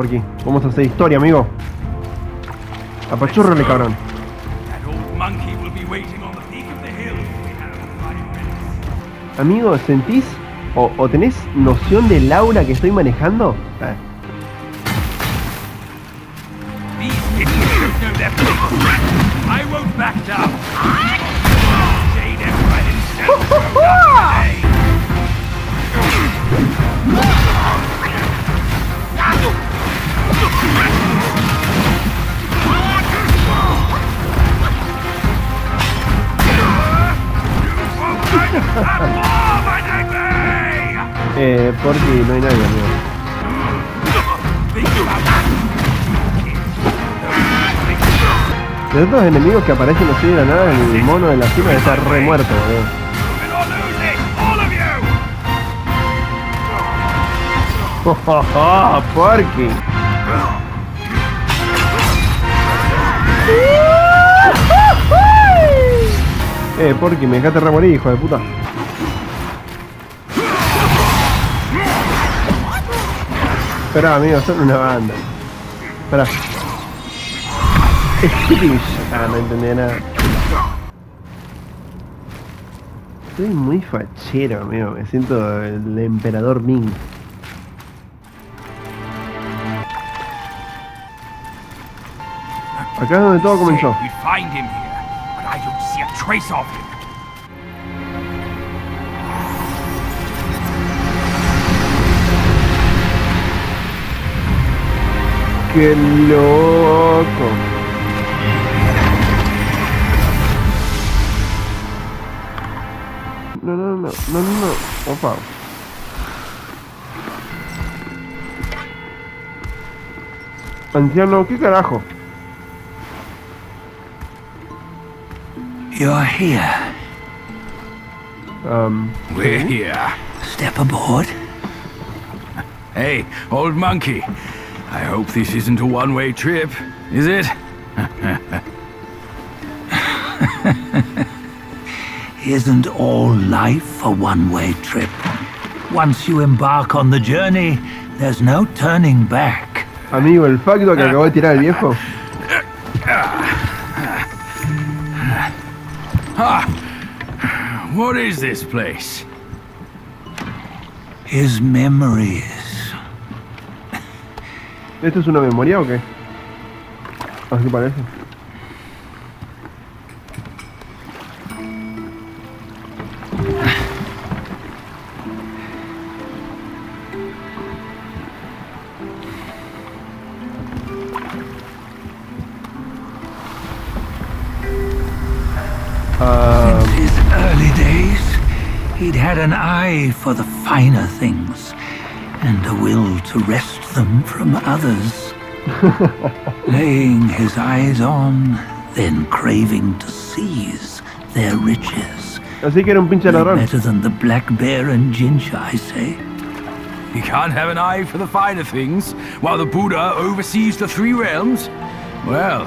Porky. Vamos a hacer historia, amigo. Apachúrrale, cabrón. Amigo, ¿sentís o tenés noción del aura que estoy manejando? Porky, no hay nadie, amigo. De otros enemigos que aparecen así de la nada, el mono de la cima está re muerto, boludo. ¡Oh, Porky! Porky, me dejaste re morir, hijo de puta. Esperá, amigo, son una banda. Esperá. No entendía nada. Estoy muy fachero, amigo. Me siento el emperador Ming. Acá es donde todo comenzó. ¡Qué loco! No. Opa. Anciano, ¿qué carajo? You're here. We're here. Step aboard. Hey, old monkey. I hope this isn't a one-way trip, is it? Isn't all life a one-way trip? Once you embark on the journey, there's no turning back. Amigo, el facto que acabó de tirar el viejo. What is this place? His memories. ¿Esto es una memoria o qué? Así parece. In his early days, he'd had an eye for the finer things and a will to wrest them from others. Laying his eyes on, then craving to seize their riches. Así que era un pinche ladrón. Better than the black bear and ginger, I say. You can't have an eye for the finer things while the Buddha oversees the three realms? Well,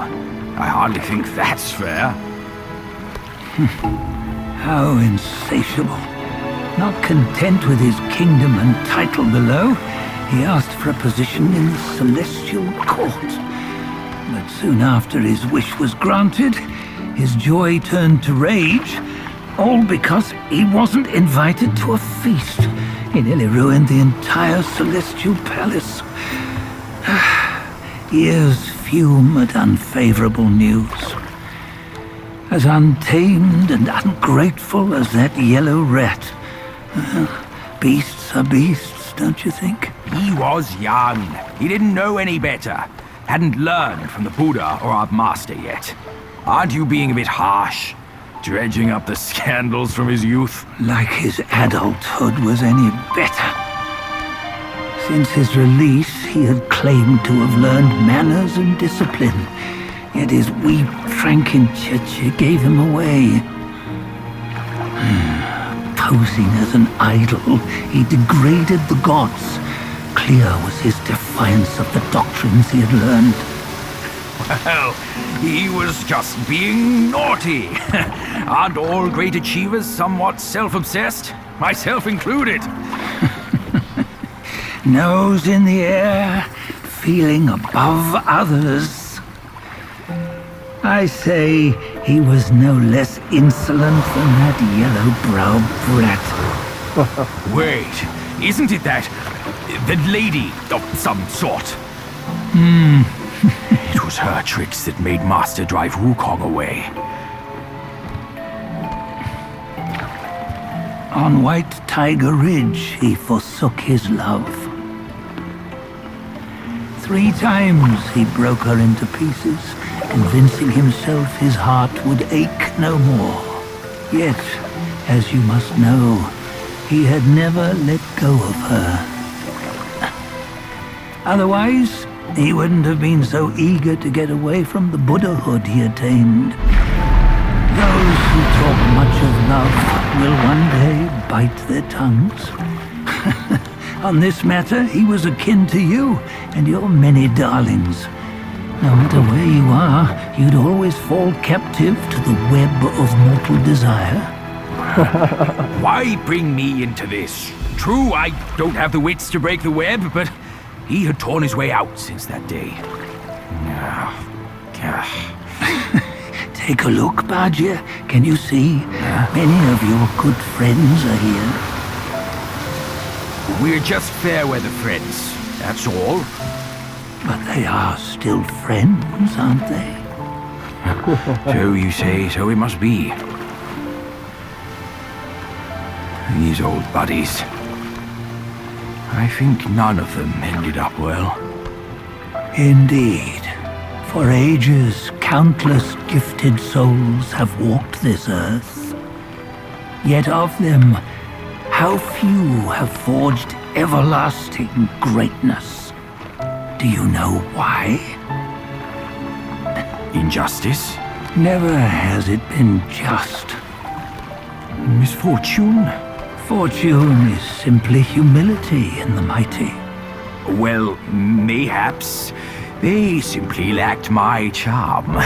I hardly think that's fair. How insatiable. Not content with his kingdom and title below, he asked for a position in the celestial court. But soon after his wish was granted, his joy turned to rage, all because he wasn't invited to a feast. He nearly ruined the entire celestial palace. Ears fume at unfavorable news. As untamed and ungrateful as that yellow rat. Beasts are beasts, don't you think? He was young. He didn't know any better. Hadn't learned from the Buddha or our master yet. Aren't you being a bit harsh? Dredging up the scandals from his youth? Like his adulthood was any better. Since his release, he had claimed to have learned manners and discipline. Yet his weak Frankenchurch gave him away. Posing as an idol, he degraded the gods. Clear was his defiance of the doctrines he had learned. Well, he was just being naughty. Aren't all great achievers somewhat self-obsessed? Myself included. Nose in the air, feeling above others. I say he was no less insolent than that yellow-browed brat. Wait, isn't it that lady of some sort? It was her tricks that made Master drive Wukong away. On White Tiger Ridge, he forsook his love. 3 times he broke her into pieces, convincing himself his heart would ache no more. Yet, as you must know, he had never let go of her. Otherwise, he wouldn't have been so eager to get away from the Buddhahood he attained. Those who talk much of love will one day bite their tongues. On this matter, he was akin to you and your many darlings. No matter where you are, you'd always fall captive to the web of mortal desire. Why bring me into this? True, I don't have the wits to break the web, but he had torn his way out since that day. Take a look, Badger. Can you see? Many of your good friends are here. We're just fair weather friends, that's all. But they are still friends, aren't they? So you say, so it must be. These old buddies. I think none of them ended up well. Indeed. For ages, countless gifted souls have walked this earth. Yet of them, how few have forged everlasting greatness? Do you know why? Injustice? Never has it been just. Misfortune? Fortune is simply humility in the mighty. Well, mayhaps. They simply lacked my charm.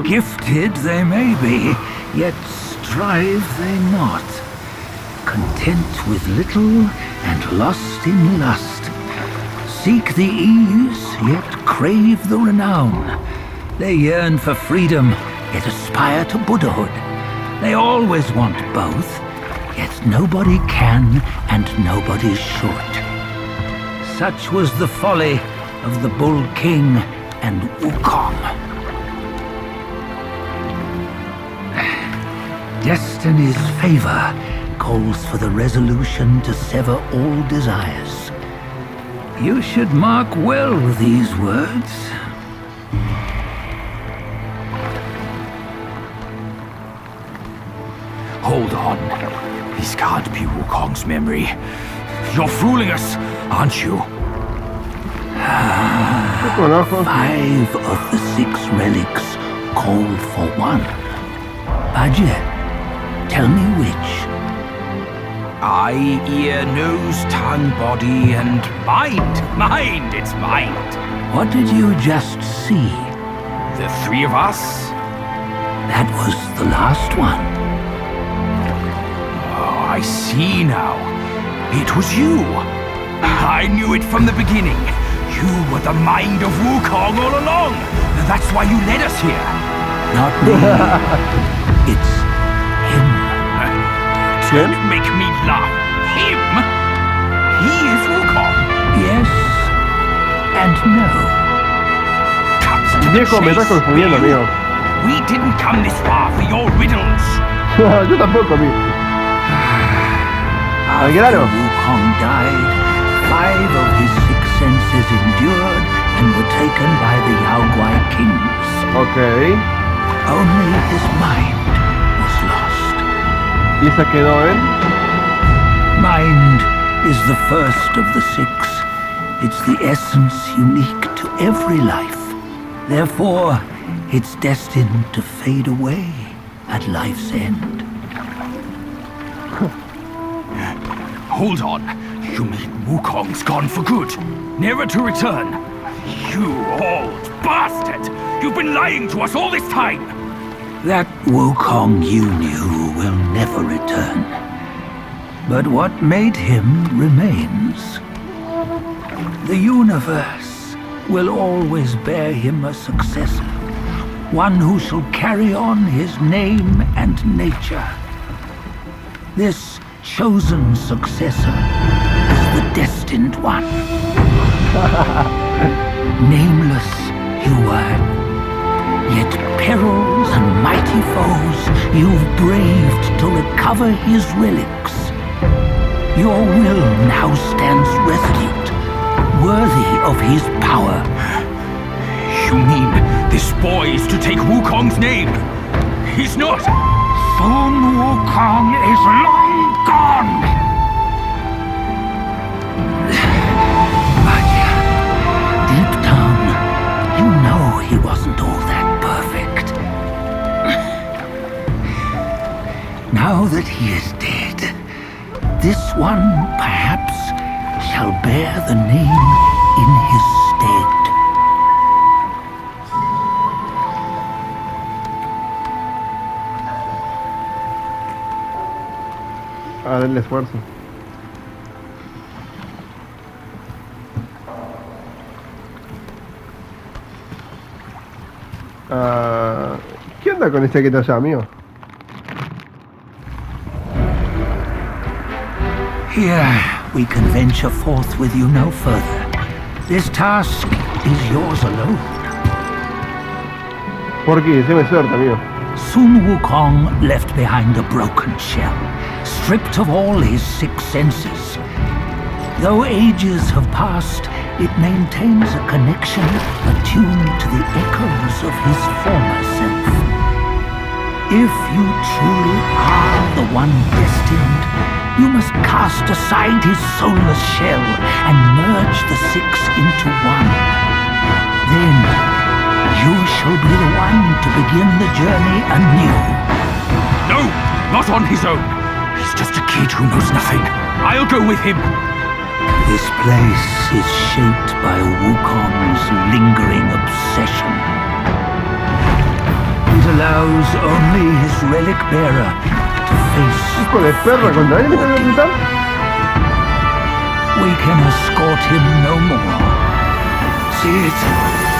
Gifted they may be, yet strive they not. Content with little and lost in lust. Seek the ease, yet crave the renown. They yearn for freedom, yet aspire to Buddhahood. They always want both, yet nobody can and nobody should. Such was the folly of the Bull King and Wukong. Destiny's favor calls for the resolution to sever all desires. You should mark well these words. Hold on. This can't be Wukong's memory. You're fooling us, aren't you? 5 of the 6 relics call for one. Badger, tell me which. Eye, ear, nose, tongue, body, and mind. Mind, it's mind. What did you just see? The 3 of us? That was the last one. Oh, I see now. It was you. I knew it from the beginning. You were the mind of Wukong all along. That's why you led us here. Not me. It's him. Don't make me laugh. Him? He is Wukong. Yes and no. Cut to the Viejo, me estás chase, confundiendo, will you? amigo. We didn't come this far for your riddles. Yo tampoco, amigo. Al After grano. Wukong died, 5 of his 6 senses endured and were taken by the Yaoguai kings. Ok. Only his mind was lost. Y esa quedó en... Mind is the first of the 6. It's the essence unique to every life. Therefore, it's destined to fade away at life's end. Hold on. You mean Wukong's gone for good? Never to return? You old bastard! You've been lying to us all this time! That Wukong you knew will never return. But what made him remains. The universe will always bear him a successor, one who shall carry on his name and nature. This chosen successor is the destined one. Nameless you were, yet perils and mighty foes you've braved to recover his relics. Your will now stands resolute, worthy of his power. You mean this boy is to take Wukong's name? He's not! Sun Wukong is long gone! But deep down, you know he wasn't all that perfect. Now that he is dead, this one perhaps shall bear the name in his stead. A darle esfuerzo. ¿Qué onda con ese que está allá, amigo? Here, we can venture forth with you no further. This task is yours alone. ¿Por qué? Déme suerte, amigo. Sun Wukong left behind a broken shell, stripped of all his six senses. Though ages have passed, it maintains a connection attuned to the echoes of his former self. If you truly are the one destined, you must cast aside his soulless shell and merge the six into one. Then you shall be the one to begin the journey anew. No! Not on his own! He's just a kid who knows nothing. I'll go with him! This place is shaped by Wukong's lingering obsession. It allows only his relic bearer to face... ¿Hijo de perra contra él me están apuntando? We can escort him no more. See it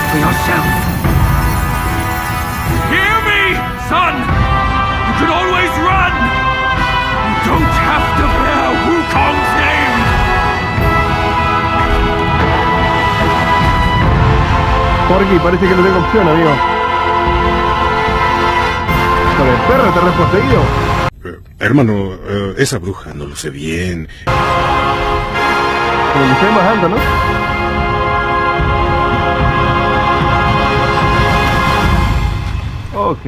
for yourself. Hear me, son! You can always run! You don't have to bear Wukong's name! Porky, parece que no tengo opción, amigo. ¿Hijo de perra te has reposeído? Hermano, esa bruja no lo sé bien. Como que esté más alto, ¿no? Ok.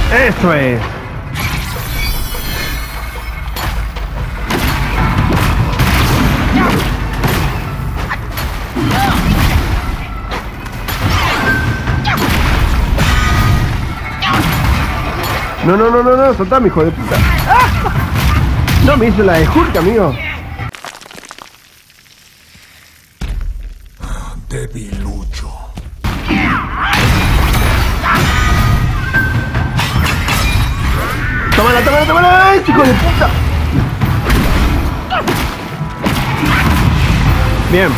Eso es. No, soltame, hijo de puta. ¡Ah! No, me hizo la de Hulk, amigo. Debilucho. ¡Tómala! ¡Hijo de puta! Bien.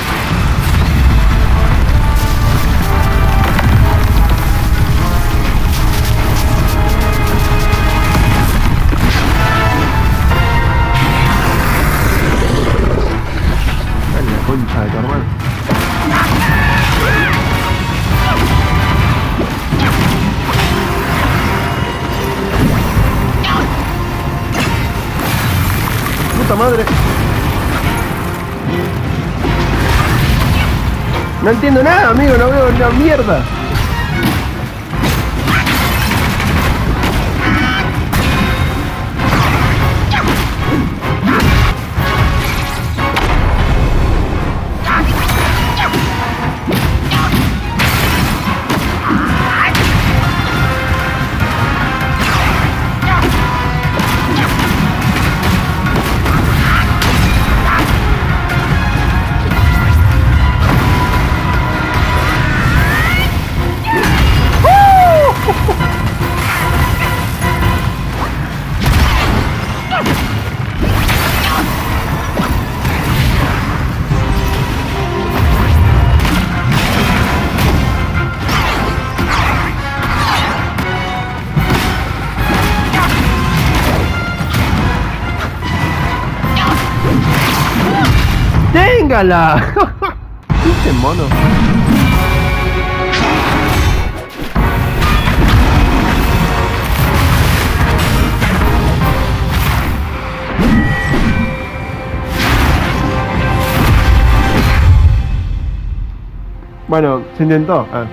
Dale la concha de tu hermano. Puta madre. No entiendo nada, amigo, no veo una mierda. ¡Guácala! Pinche mono. Bueno, se intentó. Ah.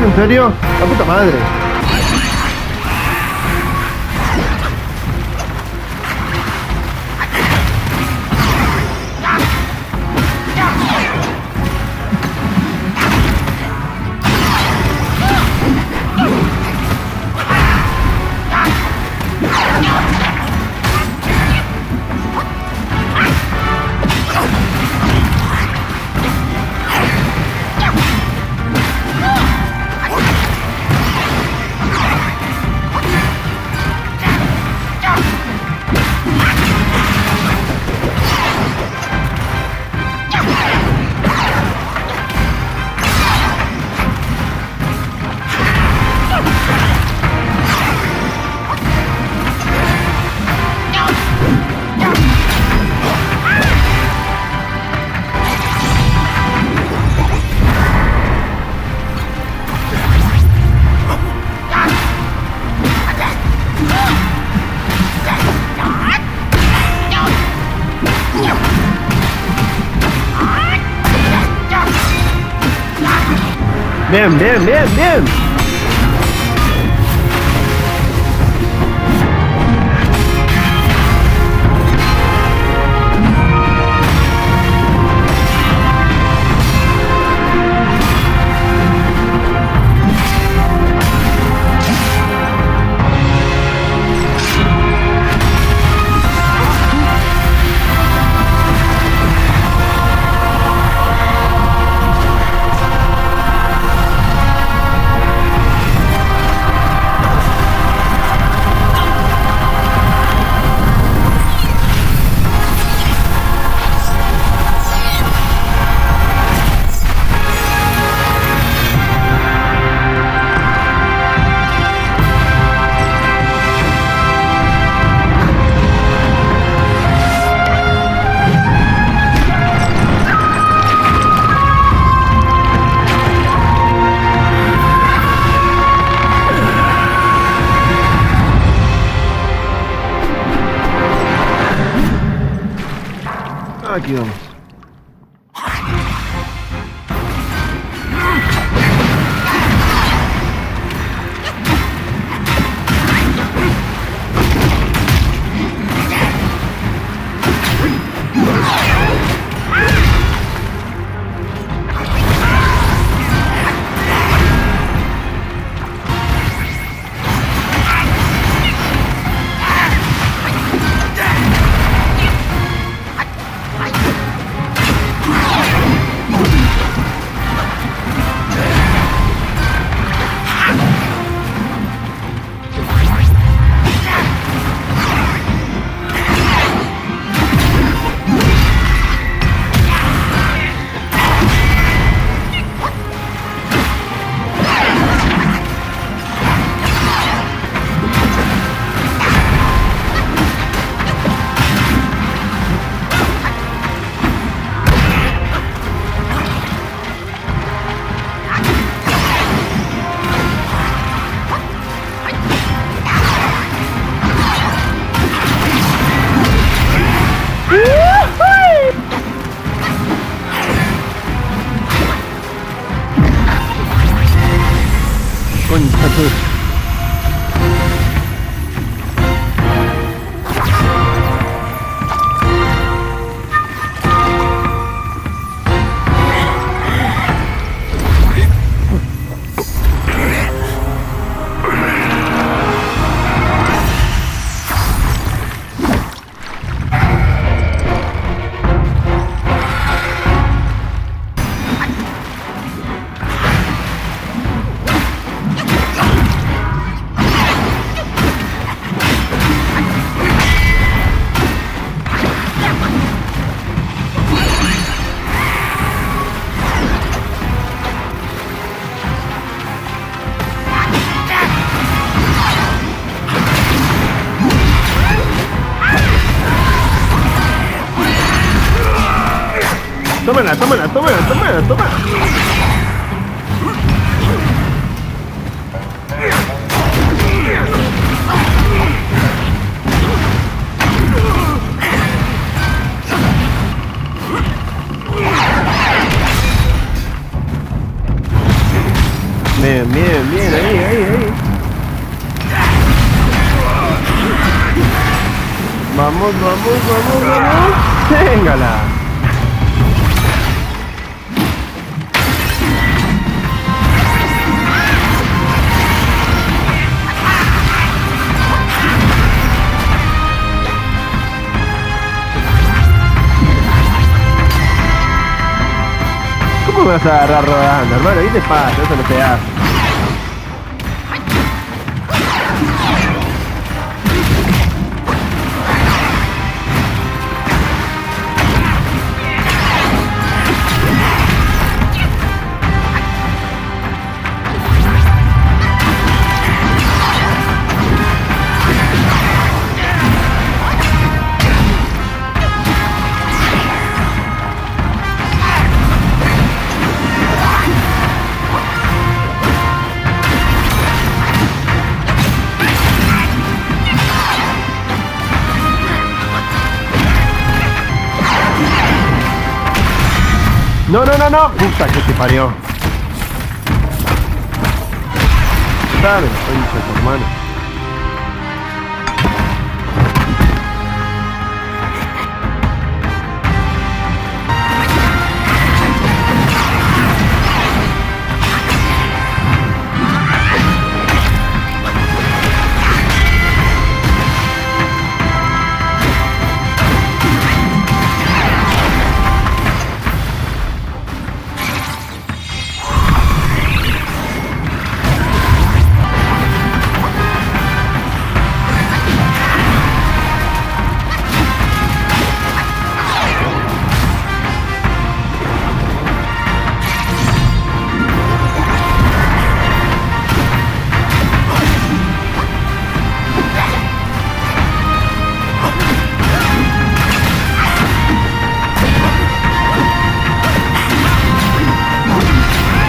¿En serio? ¡La puta madre! Bien, bien, bien, bien. Aquí vamos. Tómala, tómala, tómala, tómala, tómala. Bien, bien, bien, ahí. Vamos. Téngala. ¿Cómo me vas a agarrar rodando, hermano? ¿Qué te pasa? Eso no te hace. No. Puta que te parió. Dale, concha de tu hermano.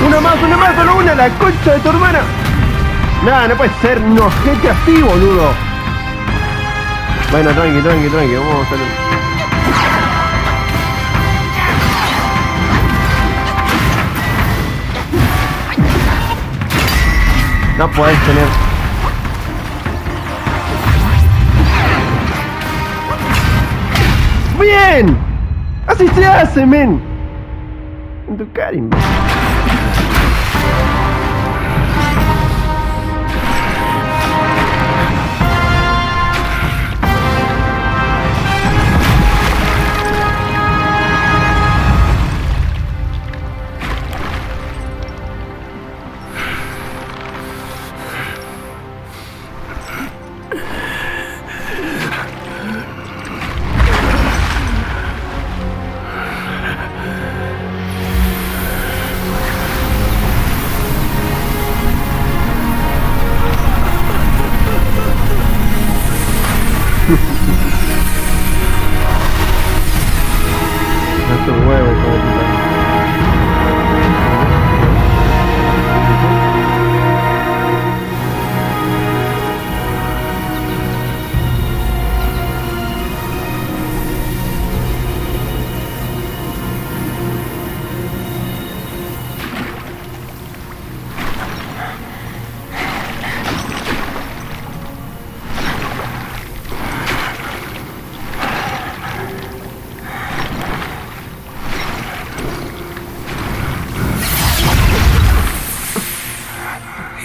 Una más, solo una, la concha de tu hermana. Nah, no puede ser, no ojete así, boludo. Bueno, tranqui, vamos a hacer. No podés tener. ¡Bien! Así se hace, men. En tu cara, imbécil. No tu huevo, hijo de puta.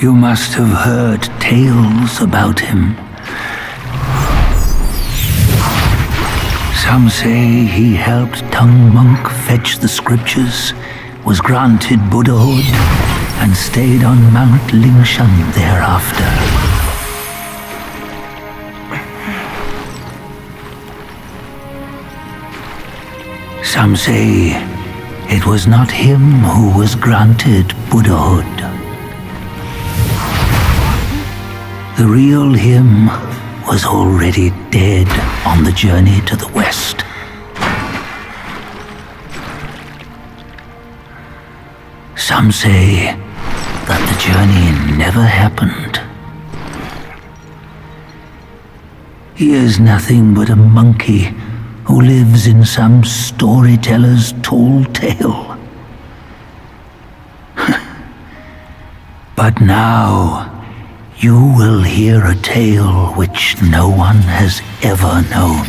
You must have heard tales about him. Some say he helped Tung Monk fetch the scriptures, was granted Buddhahood, and stayed on Mount Lingshan thereafter. Some say it was not him who was granted Buddhahood. The real him was already dead on the journey to the west. Some say that the journey never happened. He is nothing but a monkey who lives in some storyteller's tall tale. But now, you will hear a tale which no one has ever known.